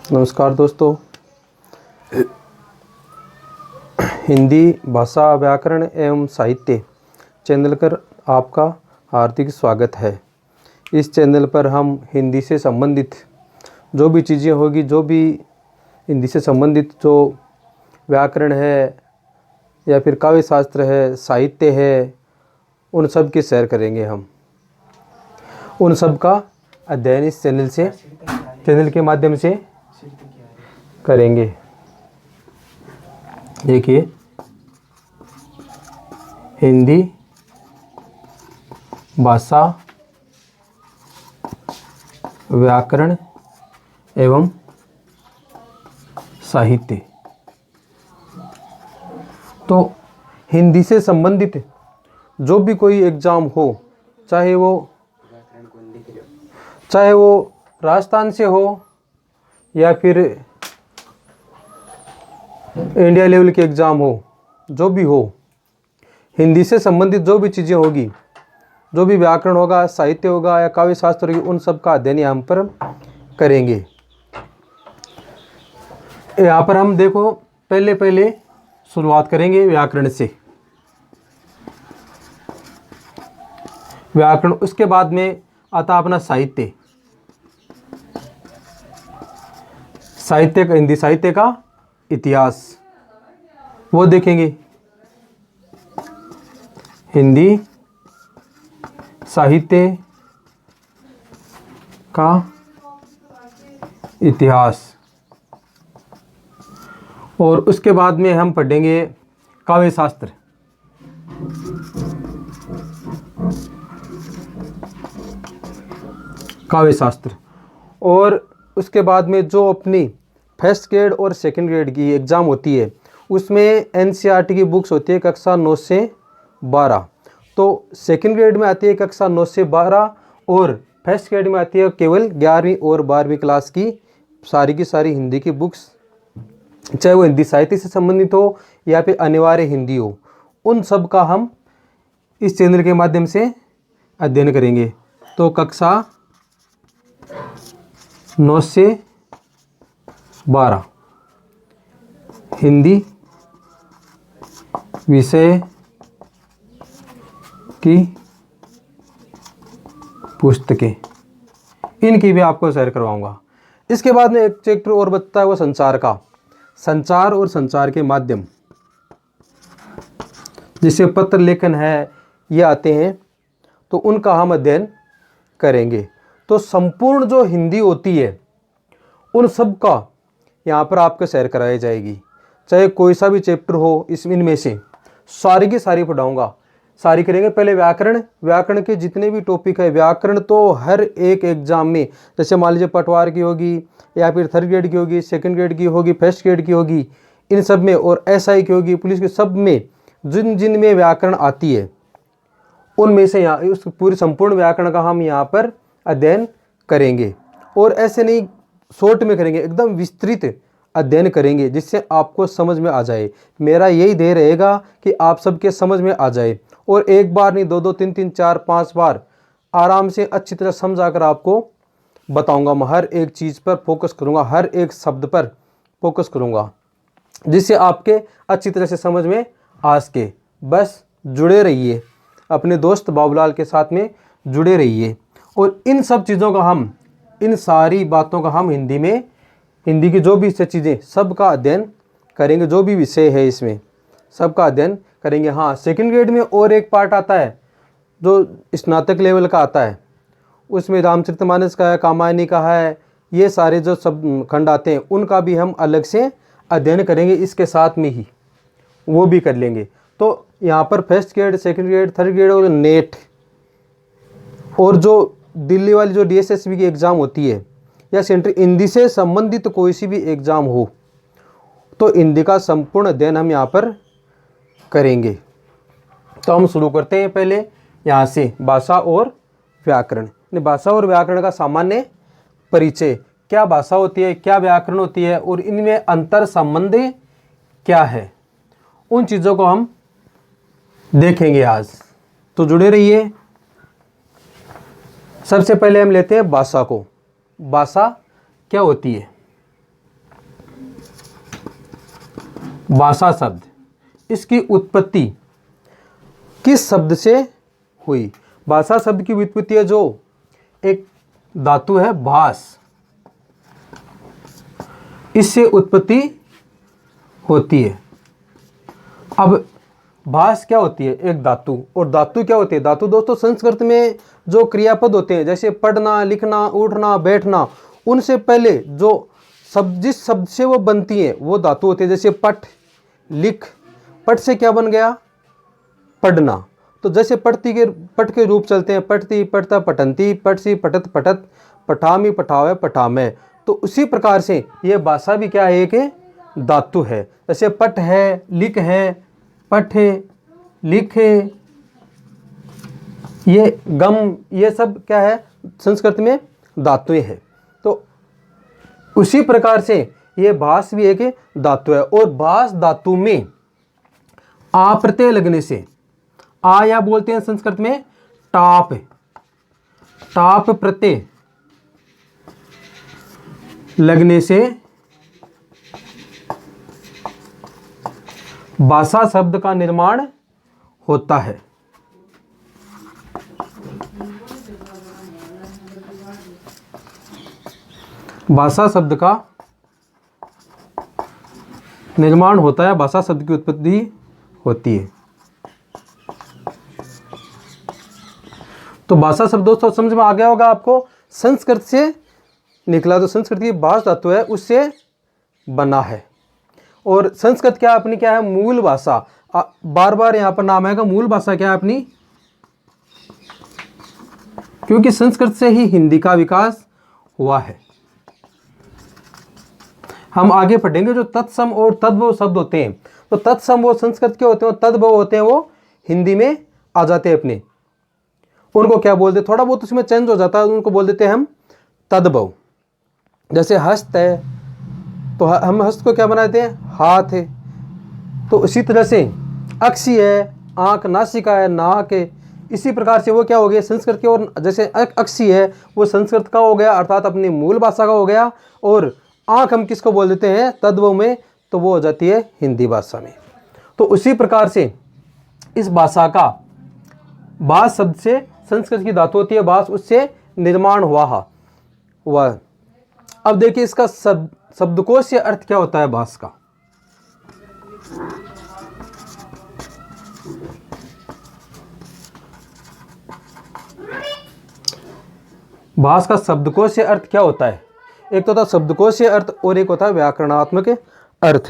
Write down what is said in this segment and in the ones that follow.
नमस्कार दोस्तों। हिंदी भाषा व्याकरण एवं साहित्य चैनल पर आपका हार्दिक स्वागत है। इस चैनल पर हम हिंदी से संबंधित जो भी चीज़ें होगी, जो भी हिंदी से संबंधित जो व्याकरण है या फिर काव्य शास्त्र है, साहित्य है, उन सब की शेयर करेंगे। हम उन सब का अध्ययन इस चैनल के माध्यम से करेंगे। देखिए, हिंदी भाषा व्याकरण एवं साहित्य। तो हिंदी से संबंधित जो भी कोई एग्ज़ाम हो, चाहे वो राजस्थान से हो या फिर इंडिया लेवल के एग्ज़ाम हो, जो भी हो, हिंदी से संबंधित जो भी चीज़ें होगी, जो भी व्याकरण होगा, साहित्य होगा या काव्य शास्त्र होगी, उन सब का अध्ययन यहाँ पर करेंगे। यहाँ पर हम देखो पहले शुरुआत करेंगे व्याकरण से। व्याकरण, उसके बाद में आता अपना साहित्य। हिंदी साहित्य का इतिहास वो देखेंगे। हिंदी साहित्य का इतिहास, और उसके बाद में हम पढ़ेंगे काव्य शास्त्र। और उसके बाद में जो अपनी फर्स्ट ग्रेड और सेकंड ग्रेड की एग्ज़ाम होती है, उसमें एनसीईआरटी की बुक्स होती है कक्षा 9 से 12। तो सेकंड ग्रेड में आती है कक्षा 9 से 12 और फर्स्ट ग्रेड में आती है केवल 11वीं और 12वीं क्लास की सारी हिंदी की बुक्स, चाहे वो हिंदी साहित्य से संबंधित हो या फिर अनिवार्य हिंदी हो, उन सब का हम इस चैनल के माध्यम से अध्ययन करेंगे। तो कक्षा 9 से 12 हिंदी विषय की पुस्तकें, इनकी भी आपको शेयर करवाऊंगा। इसके बाद में एक चैप्टर और बचता है वो संचार का। संचार और संचार के माध्यम, जिससे पत्र लेखन है, ये आते हैं, तो उनका हम अध्ययन करेंगे। तो संपूर्ण जो हिंदी होती है, उन सब का यहाँ पर आपको शेयर कराई जाएगी। चाहे कोई सा भी चैप्टर हो, इनमें से सारी की सारी पढ़ाऊँगा, सारी करेंगे। पहले व्याकरण के जितने भी टॉपिक है, व्याकरण तो हर एक एग्जाम में, जैसे मान लीजिए पटवार की होगी या फिर थर्ड ग्रेड की होगी, सेकंड ग्रेड की होगी, फर्स्ट ग्रेड की होगी, इन सब में, और एसआई की होगी, पुलिस की, सब में जिन में व्याकरण आती है, उनमें से यहाँ उस पूरी संपूर्ण व्याकरण का हम यहाँ पर अध्ययन करेंगे। और ऐसे नहीं, शॉर्ट में करेंगे, एकदम विस्तृत अध्ययन करेंगे, जिससे आपको समझ में आ जाए। मेरा यही ध्येय रहेगा कि आप सबके समझ में आ जाए, और एक बार नहीं, 2 3 3 4 5 बार आराम से अच्छी तरह समझाकर आपको बताऊंगा। मैं हर एक चीज़ पर फोकस करूंगा, हर एक शब्द पर फोकस करूंगा, जिससे आपके अच्छी तरह से समझ में आ सके। बस जुड़े रहिए, अपने दोस्त बाबूलाल के साथ में जुड़े रहिए, और इन सब चीज़ों का हम, इन सारी बातों का हम हिंदी की जो भी चीज़ें, सब का अध्ययन करेंगे। जो भी विषय है इसमें सब का अध्ययन करेंगे। हाँ, सेकंड ग्रेड में और एक पार्ट आता है जो स्नातक लेवल का आता है, उसमें रामचरितमानस का है, कामायनी का है, ये सारे जो सब खंड आते हैं, उनका भी हम अलग से अध्ययन करेंगे। इसके साथ में ही वो भी कर लेंगे। तो यहाँ पर first grade, second grade, third grade और नेट, और जो दिल्ली वाली जो डीएसएसबी की एग्ज़ाम होती है, या सेंट्रल हिंदी से संबंधित कोई सी भी एग्ज़ाम हो, तो हिंदी का संपूर्ण अध्ययन हम यहाँ पर करेंगे। तो हम शुरू करते हैं पहले यहाँ से, भाषा और व्याकरण। भाषा और व्याकरण का सामान्य परिचय, क्या भाषा होती है, क्या व्याकरण होती है, और इनमें अंतर संबंध क्या है, उन चीज़ों को हम देखेंगे आज। तो जुड़े रहिए। सबसे पहले हम लेते हैं भाषा को। भाषा क्या होती है? भाषा शब्द, इसकी उत्पत्ति किस शब्द से हुई? भाषा शब्द की व्युत्पत्ति है जो एक धातु है भास, इससे उत्पत्ति होती है। अब भास क्या होती है? एक धातु। और धातु क्या होती है? धातु दोस्तों संस्कृत में जो क्रियापद होते हैं, जैसे पढ़ना, लिखना, उठना, बैठना, उनसे पहले जो शब्द, जिस शब्द से वो बनती है वो धातु होती है। जैसे पठ, लिख, पठ से क्या बन गया? पढ़ना। तो जैसे पठ के रूप चलते हैं, पठती, पठता, पठंती, पठसी, पठत, पठत, पठामी, पठावे, पठामे। तो उसी प्रकार से ये भाषा भी क्या है? एक धातु है। जैसे पठ है, लिख है, पठे, लिखे, ये गम, ये सब क्या है? संस्कृत में धातुएं हैं। तो उसी प्रकार से ये भास भी एक धातु है। और भास धातु में आ प्रत्यय लगने से, आ या बोलते हैं संस्कृत में टाप, टाप प्रत्यय लगने से भाषा शब्द का निर्माण होता है। भाषा शब्द का निर्माण होता है, भाषा शब्द की उत्पत्ति होती है। तो भाषा शब्द दोस्तों समझ में आ गया होगा आपको, संस्कृत से निकला। तो संस्कृत की भाषा धातु है, उससे बना है। और संस्कृत क्या अपनी क्या है? मूल भाषा। बार बार यहाँ पर नाम आएगा, मूल भाषा क्या है अपनी? क्योंकि संस्कृत से ही हिंदी का विकास हुआ है। हम आगे पढ़ेंगे जो तत्सम और तद्भव शब्द होते हैं। तो तत्सम वो संस्कृत के होते हैं, तद्भव होते हैं वो हिंदी में आ जाते हैं अपने। उनको क्या बोलते हैं? थोड़ा बहुत उसमें चेंज हो जाता है, उनको बोल देते हैं हम तद्भव। जैसे हस्त है, तो हम हस्त को क्या बनाते हैं? हाथ है। तो इसी तरह से अक्षी है, आंख, नासिका है, नाक है। इसी प्रकार से वो क्या हो गया? संस्कृत के। और जैसे अक्षी है वो संस्कृत का हो गया, अर्थात अपनी मूल भाषा का हो गया। और आंख हम किसको बोल देते हैं? तद्भव में, तो वो हो जाती है हिंदी भाषा में। तो उसी प्रकार से इस भाषा का, भास शब्द से संस्कृत की धातु होती है भास, उससे निर्माण हुआ। अब देखिए इसका शब्दकोश से अर्थ क्या होता है भास का? भास का शब्दकोश से अर्थ क्या होता है? एक तो होता है शब्दकोश से अर्थ और एक होता है व्याकरणात्मक अर्थ।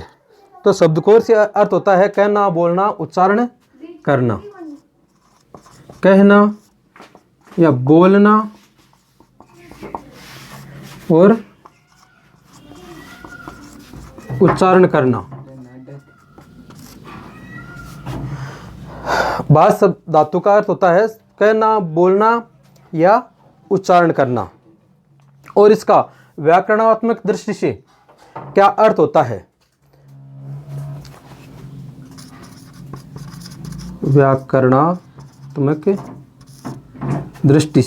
तो शब्दकोश से अर्थ होता है कहना, बोलना, उच्चारण करना। कहना या बोलना और उच्चारण करना। भास धातु का अर्थ होता है कहना, बोलना या उच्चारण करना। और इसका व्याकरणात्मक दृष्टि से क्या अर्थ होता है? व्याकरणात्मक दृष्टि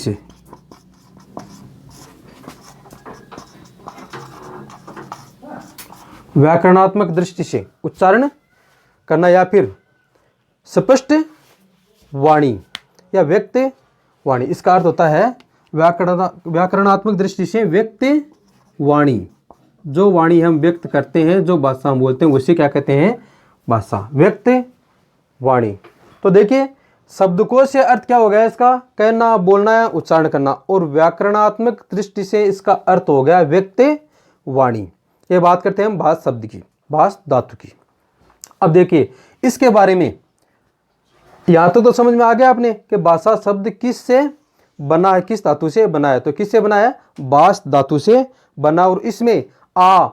से उच्चारण करना या फिर स्पष्ट वाणी या व्यक्त वाणी। इसका अर्थ होता है व्याकरणात्मक दृष्टि से व्यक्त वाणी। जो वाणी हम व्यक्त करते हैं, जो भाषा हम बोलते हैं, उसे क्या कहते हैं? भाषा। व्यक्त वाणी। तो देखिए शब्दकोश से अर्थ क्या हो गया इसका? कहना, बोलना या उच्चारण करना। और व्याकरणात्मक दृष्टि से इसका अर्थ हो गया व्यक्त वाणी। ये बात करते हैं हम भास शब्द की, भास धातु की। अब देखिए इसके बारे में यहां तो समझ में आ गया आपने कि भाषा शब्द किस से बना है, किस धातु से बना है। तो किससे बना है? भास धातु से बना। और इसमें आ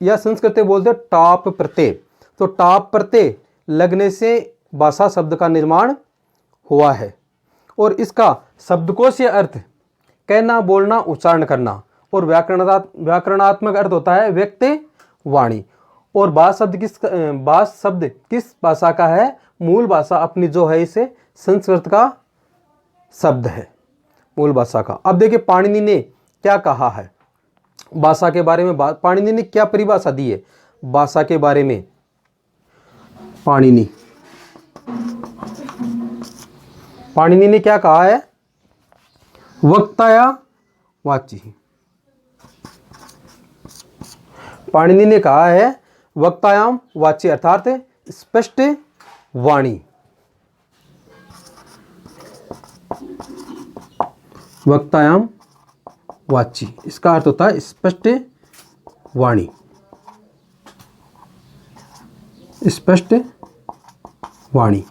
या संस्कृत में बोलते हैं टाप प्रत्यय। तो टाप प्रत्यय लगने से भाषा शब्द का निर्माण हुआ है। और इसका शब्दकोश से अर्थ कहना, बोलना, उच्चारण करना। और व्याकरणात्मक अर्थ होता है व्यक्त वाणी। और भास शब्द किस भाषा का है? मूल भाषा अपनी जो है इसे संस्कृत का शब्द है, मूल भाषा का। अब देखिए पाणिनि ने क्या कहा है भाषा के बारे में। पाणिनि ने क्या परिभाषा दी है भाषा के बारे में? पाणिनि। पाणिनि ने क्या कहा है? वक्ताया वाची। पाणिनि ने कहा है वक्तायाम वाची अर्थात स्पष्ट वाणी। वक्तायाम वाची इसका अर्थ होता है स्पष्ट वाणी, स्पष्ट वाणी।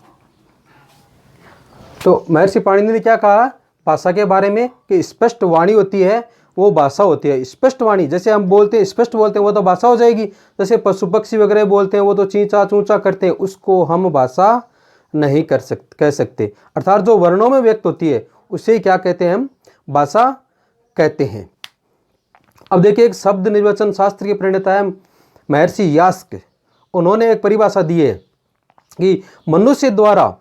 तो महर्षि पाणिनि ने क्या कहा भाषा के बारे में कि स्पष्ट वाणी होती है वो भाषा होती है। स्पष्ट वाणी जैसे हम बोलते हैं स्पष्ट बोलते हैं वो तो भाषा हो जाएगी। जैसे पशु पक्षी वगैरह बोलते हैं वो तो चींचा चूंचा करते हैं, उसको हम भाषा नहीं कह सकते। अर्थात जो वर्णों में व्यक्त होती है उसे क्या कहते हैं? हम भाषा कहते हैं। अब देखिए एक शब्द निर्वचन शास्त्र के प्रणेता है महर्षि यास्क। उन्होंने एक परिभाषा दी है कि मनुष्य द्वारा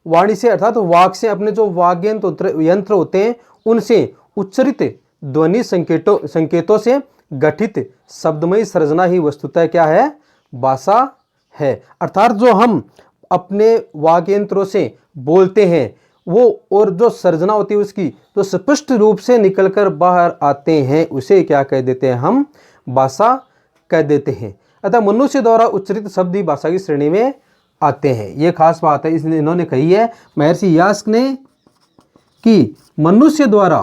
वाणी से अर्थात वाक से अपने जो वाग्यंत्र होते हैं उनसे उच्चरित ध्वनि संकेतों से गठित शब्दमयी सर्जना ही वस्तुतः क्या है? भाषा है। अर्थात जो हम अपने वाग्यंत्रों से बोलते हैं वो और जो सर्जना होती है उसकी जो स्पष्ट रूप से निकलकर बाहर आते हैं उसे क्या कह देते हैं? हम भाषा कह देते हैं। अतः मनुष्य द्वारा उच्चरित शब्द ही भाषा की श्रेणी में आते हैं। ये खास बात है, इसलिए इन्होंने कही है महर्षि यास्क ने कि मनुष्य द्वारा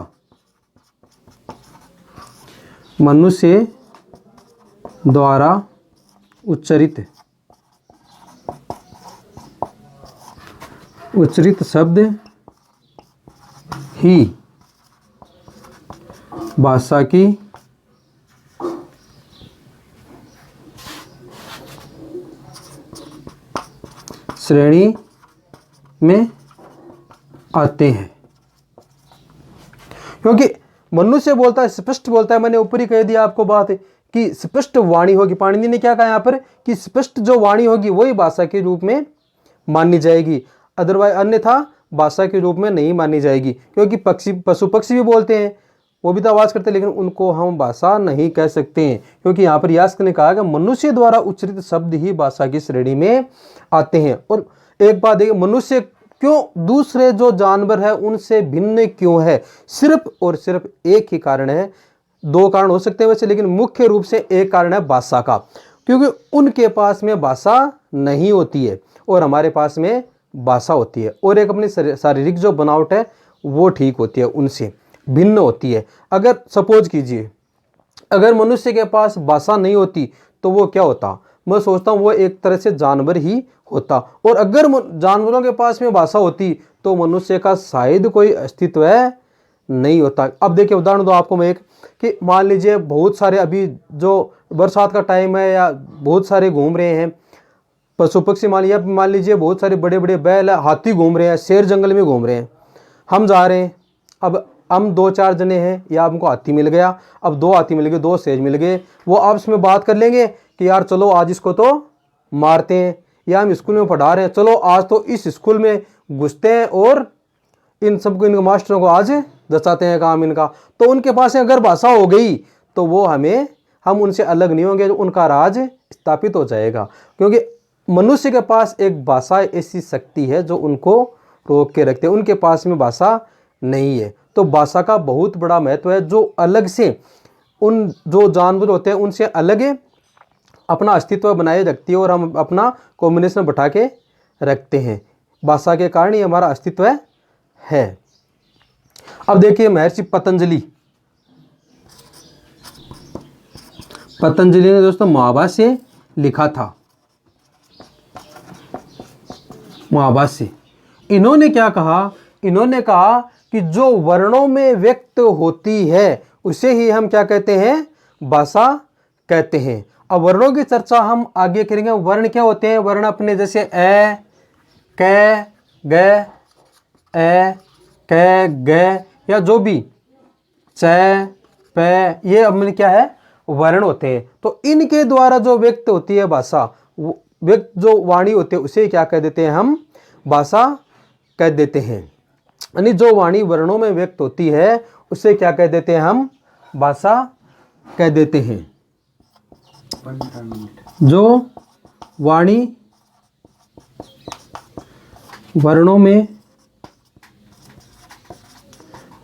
उच्चरित शब्द ही भाषा की श्रेणी में आते हैं। क्योंकि मनुष्य बोलता है स्पष्ट बोलता है, मैंने ऊपर ही कह दिया आपको बात है कि स्पष्ट वाणी होगी। पाणिनि ने क्या कहा यहाँ पर कि स्पष्ट जो वाणी होगी वही भाषा के रूप में मानी जाएगी, अदरवाइज अन्यथा भाषा के रूप में नहीं मानी जाएगी। क्योंकि पशु पक्षी भी बोलते हैं, वो भी तो आवाज़ करते हैं, लेकिन उनको हम भाषा नहीं कह सकते हैं। क्योंकि यहाँ पर यास्क ने कहा कि मनुष्य द्वारा उच्चरित शब्द ही भाषा की श्रेणी में आते हैं। और एक बात देखिए, मनुष्य क्यों दूसरे जो जानवर है उनसे भिन्न क्यों है? सिर्फ और सिर्फ एक ही कारण है, दो कारण हो सकते हैं वैसे, लेकिन मुख्य रूप से एक कारण है भाषा का। क्योंकि उनके पास में भाषा नहीं होती है और हमारे पास में भाषा होती है, और एक अपनी शारीरिक जो बनावट है वो ठीक होती है, उनसे भिन्न होती है। अगर सपोज कीजिए अगर मनुष्य के पास भाषा नहीं होती तो वो क्या होता? मैं सोचता हूँ वो एक तरह से जानवर ही होता। और अगर जानवरों के पास में भाषा होती तो मनुष्य का शायद कोई अस्तित्व नहीं होता। अब देखिए उदाहरण दो आपको मैं एक, कि मान लीजिए बहुत सारे अभी जो बरसात का टाइम है या बहुत सारे घूम रहे हैं पशु पक्षी, मान लीजिए बहुत सारे बड़े बड़े बैल हाथी घूम रहे हैं, शेर जंगल में घूम रहे हैं, हम जा रहे हैं। अब हम 2-4 जने हैं या हमको हाथी मिल गया, अब 2 हाथी मिल गए, 2 शेर मिल गए, वो आपस में बात कर लेंगे कि यार चलो आज इसको तो मारते हैं, या हम स्कूल में पढ़ा रहे हैं चलो आज तो इस स्कूल में घुसते हैं और इन सबको इनके मास्टरों को आज दसाते हैं काम इनका। तो उनके पास अगर भाषा हो गई तो वो हम उनसे अलग नहीं होंगे, उनका राज स्थापित हो जाएगा। क्योंकि मनुष्य के पास एक भाषा ऐसी शक्ति है जो उनको रोक के रखते हैं, उनके पास में भाषा नहीं है। तो भाषा का बहुत बड़ा महत्व है, जो अलग से उन जो जानवर होते हैं उनसे अलग अपना अस्तित्व बनाए रखती है और हम अपना कॉम्बिनेशन बैठा के रखते हैं। भाषा के कारण ही हमारा अस्तित्व है। अब देखिए महर्षि पतंजलि ने दोस्तों महाभाष्य लिखा था। महाभाष्य, इन्होंने क्या कहा? इन्होंने कहा कि जो वर्णों में व्यक्त होती है उसे ही हम क्या कहते हैं? भाषा कहते हैं। अब वर्णों की चर्चा हम आगे करेंगे। वर्ण क्या होते हैं? वर्ण अपने जैसे ए, क, ग, ए, क, ग या जो भी च, प, ये अपने क्या है? वर्ण होते हैं। तो इनके द्वारा जो व्यक्त होती है भाषा, व्यक्त जो वाणी होती है उसे क्या कह देते हैं? हम भाषा कह देते हैं। यानी जो वाणी वर्णों में व्यक्त होती है उसे क्या कह देते हैं? हम भाषा कह देते हैं। जो वाणी वर्णों में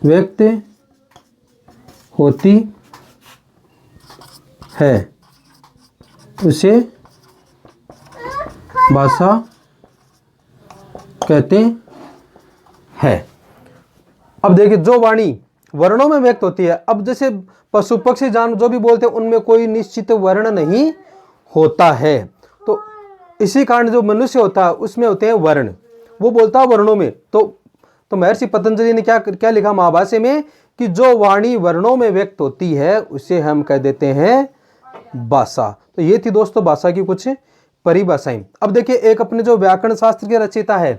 व्यक्त होती है उसे भाषा कहते हैं। अब देखिए, जो वाणी वर्णों में व्यक्त होती है, अब जैसे पशु पक्षी जानवर जो भी बोलते हैं उनमें कोई निश्चित वर्ण नहीं होता है, तो इसी कारण जो मनुष्य होता है उसमें होते हैं वर्ण, वो बोलता है वर्णों में। तो महर्षि पतंजलि ने क्या क्या लिखा महाभाष्य में कि जो वाणी वर्णों में व्यक्त होती है उसे हम कह देते हैं भाषा। तो ये थी दोस्तों भाषा की कुछ परिभाषाएं। अब देखिए, एक अपने जो व्याकरण शास्त्र के रचयिता है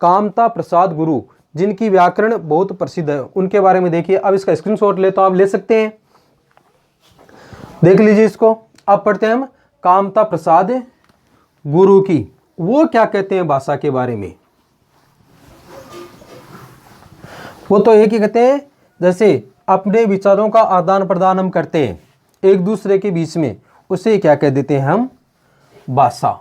कामता प्रसाद गुरु, जिनकी व्याकरण बहुत प्रसिद्ध है, उनके बारे में देखिए। अब इसका स्क्रीनशॉट ले तो आप ले सकते हैं, देख लीजिए इसको। अब पढ़ते हैं हम कामता प्रसाद गुरु की, वो क्या कहते हैं भाषा के बारे में। वो तो एक ही कहते हैं, जैसे अपने विचारों का आदान प्रदान हम करते हैं एक दूसरे के बीच में, उसे क्या कह देते हैं हम भाषा।